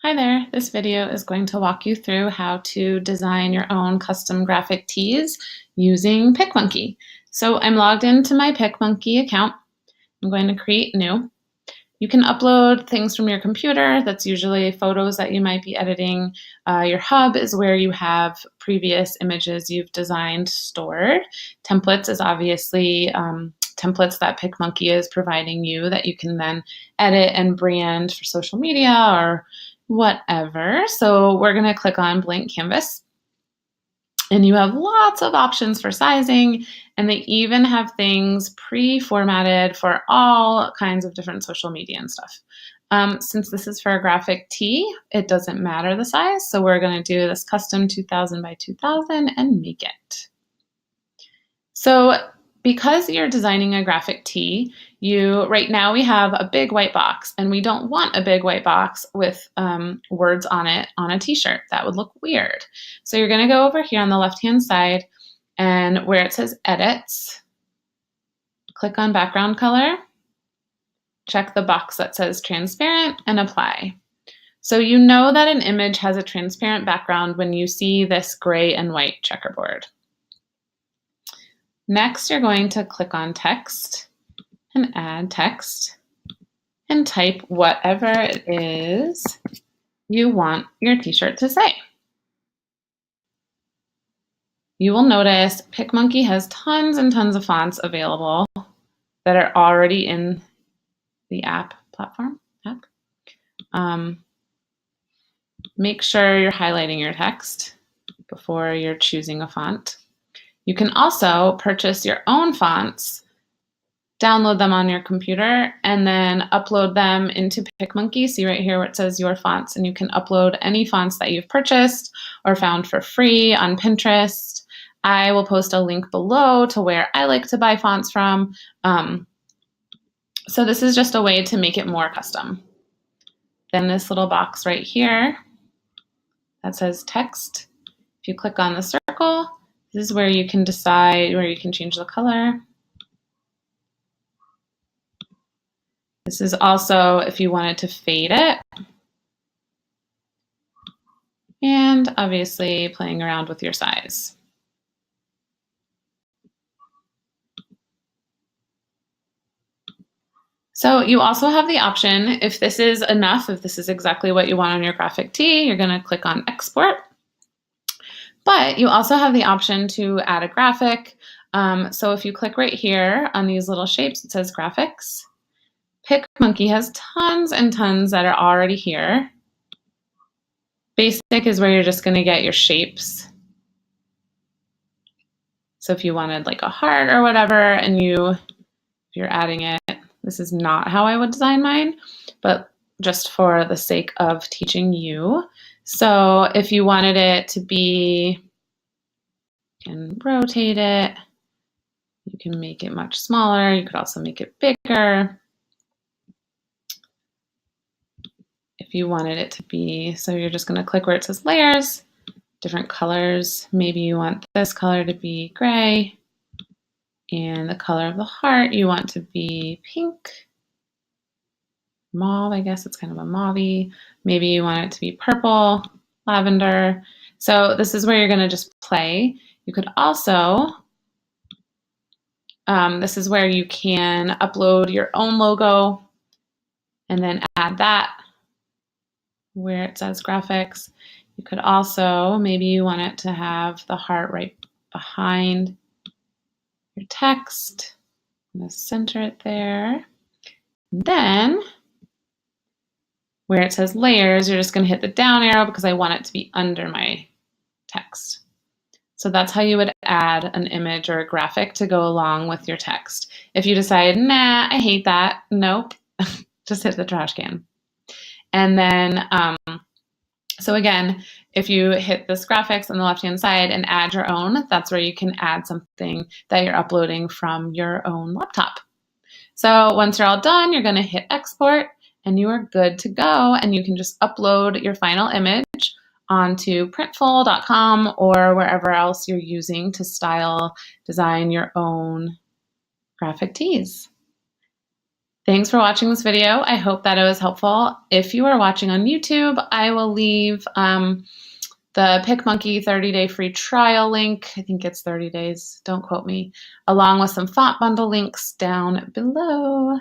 Hi there, this video is going to walk you through how to design your own custom graphic tees using PicMonkey. So I'm logged into my PicMonkey account. I'm going to create new. You can upload things from your computer. That's usually photos that you might be editing. Your hub is where you have previous images you've designed stored. Templates is obviously templates that PicMonkey is providing you that you can then edit and brand for social media or whatever. So we're going to click on blank canvas. And you have lots of options for sizing, and they even have things pre-formatted for all kinds of different social media and stuff. Since this is for a graphic tee, it doesn't matter the size, so we're going to do this custom 2000 by 2000 and make it. So because you're designing a graphic tee, right now we have a big white box, and we don't want a big white box with words on it on a t-shirt. That would look weird. So you're going to go over here on the left-hand side, and where it says edits, click on background color, check the box that says transparent, and apply. So you know that an image has a transparent background when you see this gray and white checkerboard. Next, you're going to click on text and add text and type whatever it is you want your t-shirt to say. You will notice PicMonkey has tons and tons of fonts available that are already in the app. Make sure you're highlighting your text before you're choosing a font. You can also purchase your own fonts, download them on your computer, and then upload them into PicMonkey. See right here where it says your fonts, and you can upload any fonts that you've purchased or found for free on Pinterest. I will post a link below to where I like to buy fonts from. So this is just a way to make it more custom. Then this little box right here that says text, if you click on the circle, this is where you can decide where you can change the color. This is also if you wanted to fade it. And obviously playing around with your size. So you also have the option, if this is enough, if this is exactly what you want on your graphic tee, you're going to click on export. But you also have the option to add a graphic. So if you click right here on these little shapes, it says graphics. PicMonkey has tons and tons that are already here. Basic is where you're just going to get your shapes. So if you wanted like a heart or whatever, and if you're adding it, this is not how I would design mine, but just for the sake of teaching you. So if you wanted it to be, you can rotate it. You can make it much smaller. You could also make it bigger. If you wanted it to be, so you're just going to click where it says layers, different colors. Maybe you want this color to be gray, and the color of the heart you want to be pink. Mauve, I guess it's kind of a mauve-y. Maybe you want it to be purple, lavender. So this is where you're going to just play. You could also, this is where you can upload your own logo and then add that where it says graphics. You could also, maybe you want it to have the heart right behind your text. I'm going to center it there. And then where it says layers, you're just going to hit the down arrow because I want it to be under my text. So that's how you would add an image or a graphic to go along with your text. If you decide, nah, I hate that, nope, just hit the trash can. And then, so again, if you hit this graphics on the left-hand side and add your own, that's where you can add something that you're uploading from your own laptop. So once you're all done, you're going to hit export, and you are good to go, and you can just upload your final image onto printful.com or wherever else you're using to design your own graphic tees. Thanks for watching this video. I hope that it was helpful. If you are watching on YouTube, I will leave the PicMonkey 30-day free trial link. I think it's 30 days, don't quote me, along with some font bundle links down below.